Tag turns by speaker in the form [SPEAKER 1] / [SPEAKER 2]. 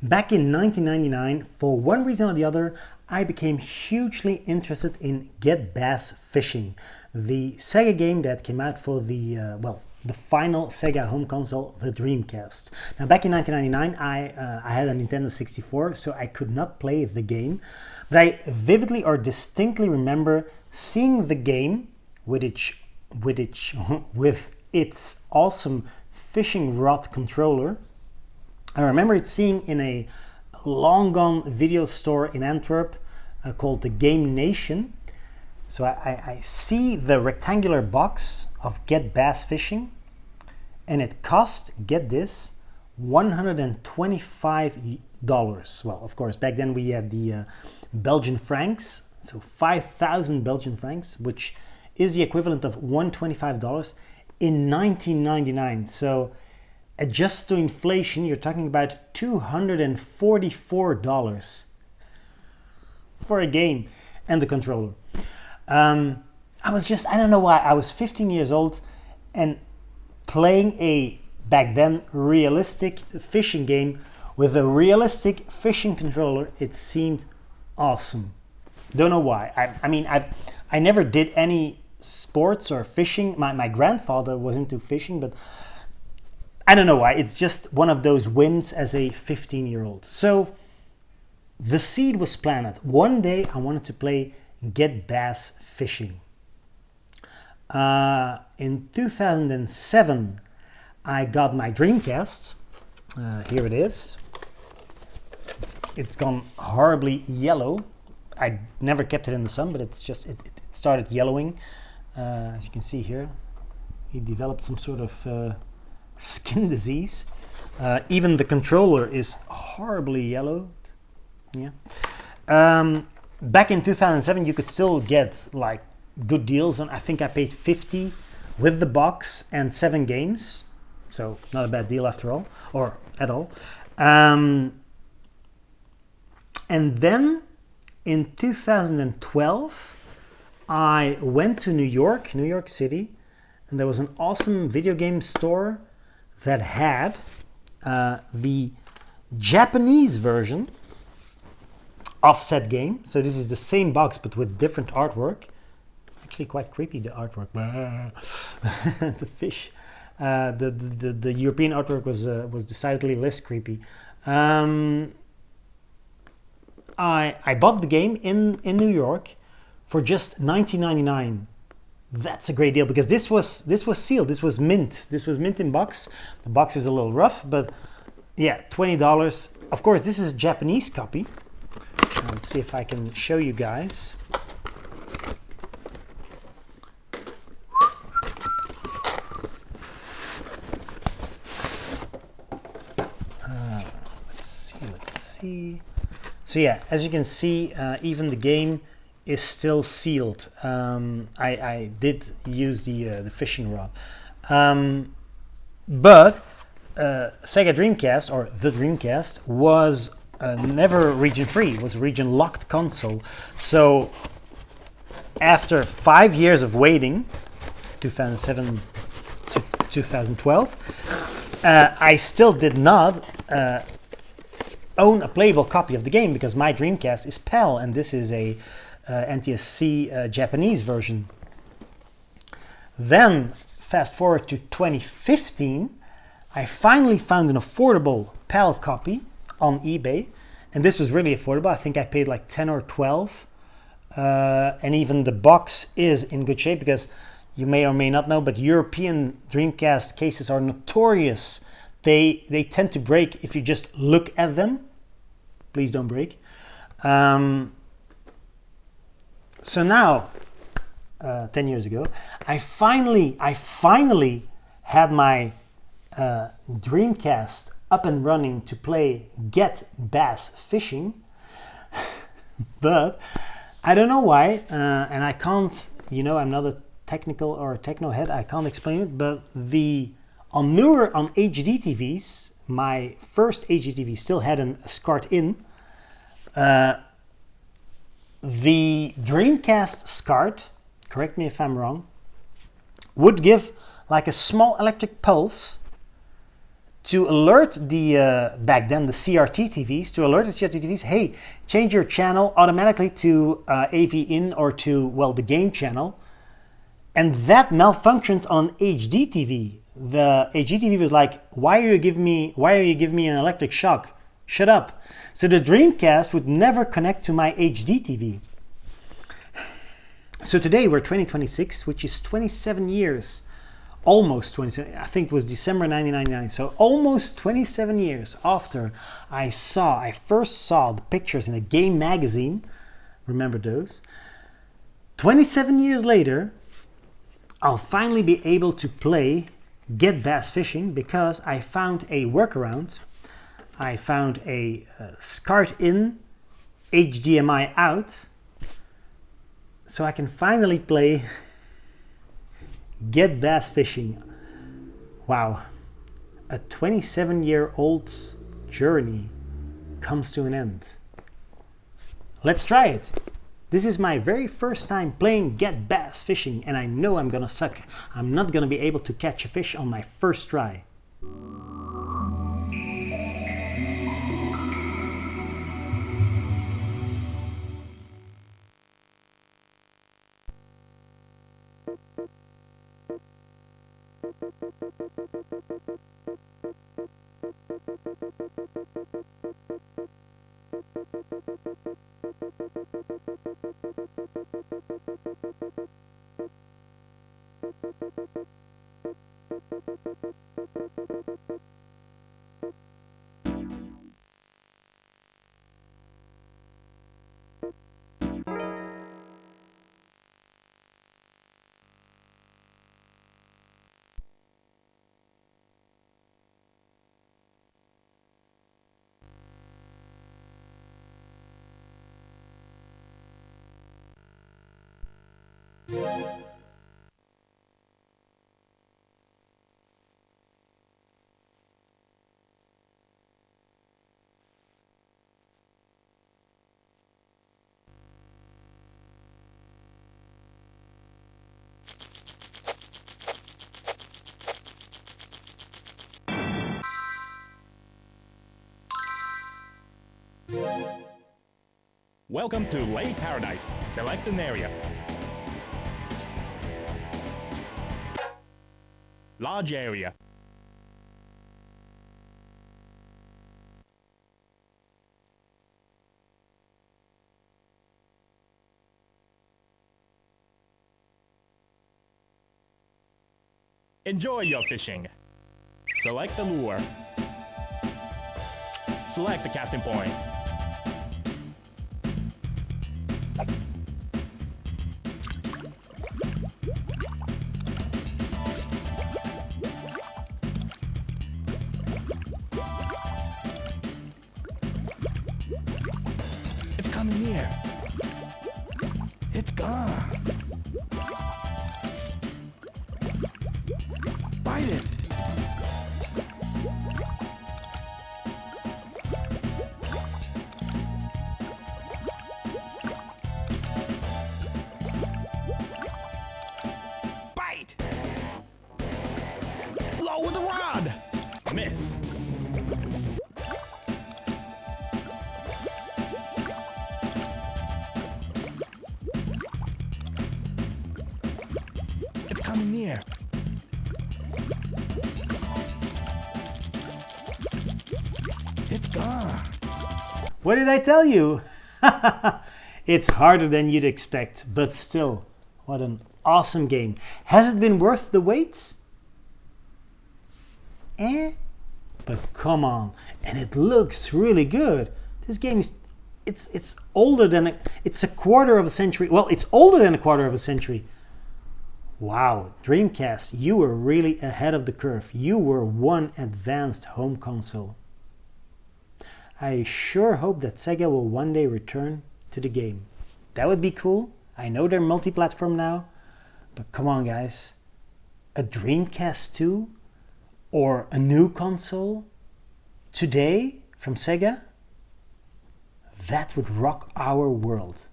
[SPEAKER 1] Back in 1999, for one reason or the other, I became hugely interested in Get Bass Fishing, the Sega game that came out for the final Sega home console, the Dreamcast. Now, back in 1999, I had a Nintendo 64, so I could not play the game, but I vividly or distinctly remember seeing the game with its awesome fishing rod controller. I remember it seeing in a long gone video store in Antwerp called the Game Nation. So I see the rectangular box of Get Bass Fishing, and it cost, get this, $125. Well, of course, back then we had the Belgian francs, so 5,000 Belgian francs, which is the equivalent of $125 in 1999. So adjust to inflation, you're talking about $244 for a game and the controller. I don't know why, I was 15 years old and playing a, back then, realistic fishing game with a realistic fishing controller. It seemed awesome. Don't know why. I never did any sports or fishing. My grandfather was into fishing, but I don't know why. It's just one of those whims as a 15-year-old. So the seed was planted. One day I wanted to play Get Bass Fishing. In 2007, I got my Dreamcast. Here it is. It's gone horribly yellow. I never kept it in the sun, but it started yellowing. As you can see here, he developed some sort of skin disease. Even the controller is horribly yellowed. Yeah. Back in 2007, you could still get like good deals on. I think I paid $50 with the box and 7 games, so not a bad deal after all, or at all. And then in 2012, I went to New York City, and there was an awesome video game store that had the Japanese version of said game. So this is the same box but with different artwork. Actually quite creepy, the artwork. The fish. The European artwork was decidedly less creepy. I bought the game in New York for just $19.99. That's a great deal because this was sealed. This was mint. This was mint in box. The box is a little rough, but yeah, $20. Of course, this is a Japanese copy. Let's see if I can show you guys. Let's see. So yeah, as you can see, even the game is still sealed. I did use the fishing rod, but Sega Dreamcast, or the Dreamcast, was never region free. It was a region locked console. So after 5 years of waiting, 2007 to 2012, I still did not own a playable copy of the game because my Dreamcast is PAL, and this is a NTSC Japanese version. Then fast forward to 2015, I finally found an affordable PAL copy on eBay, and this was really affordable. I think I paid like 10 or 12, and even the box is in good shape because you may or may not know, but European Dreamcast cases are notorious. They tend to break if you just look at them. Please don't break. So now, 10 years ago, I finally had my Dreamcast up and running to play Get Bass Fishing, but I don't know why, and I can't, I'm not a technical or a techno head, I can't explain it, but on HD TVs, my first HD TV still had a SCART in. The Dreamcast SCART, correct me if I'm wrong, would give like a small electric pulse to alert the, back then, the CRT TVs, to alert the CRT TVs, hey, change your channel automatically to AV in or to, well, the game channel. And that malfunctioned on HD TV. The HD TV was like, why are you giving me an electric shock? Shut up. So the Dreamcast would never connect to my HD TV. So today we're 2026, which is 27 years, almost 27, I think it was December 1999. So almost 27 years after I first saw the pictures in a game magazine. Remember those? 27 years later, I'll finally be able to play Get Bass Fishing because I found a workaround. I found a SCART in, HDMI out, so I can finally play Get Bass Fishing. Wow, a 27-year-old journey comes to an end. Let's try it. This is my very first time playing Get Bass Fishing, and I know I'm gonna suck. I'm not gonna be able to catch a fish on my first try.
[SPEAKER 2] Welcome to Lake Paradise. Select an area. Large area. Enjoy your fishing. Select the lure. Select the casting point. It's coming near. It's gone. Bite it. Bite. Blow with the rod. Miss. It's coming near. It's gone.
[SPEAKER 1] What did I tell you? It's harder than you'd expect, but still, what an awesome game. Has it been worth the wait? But come on, and it looks really good. This game is, it's older than, it's a quarter of a century. Well, it's older than a quarter of a century. Wow, Dreamcast, you were really ahead of the curve. You were one advanced home console. I sure hope that SEGA will one day return to the game. That would be cool. I know they're multi-platform now, but come on guys. A Dreamcast 2 or a new console today from SEGA? That would rock our world.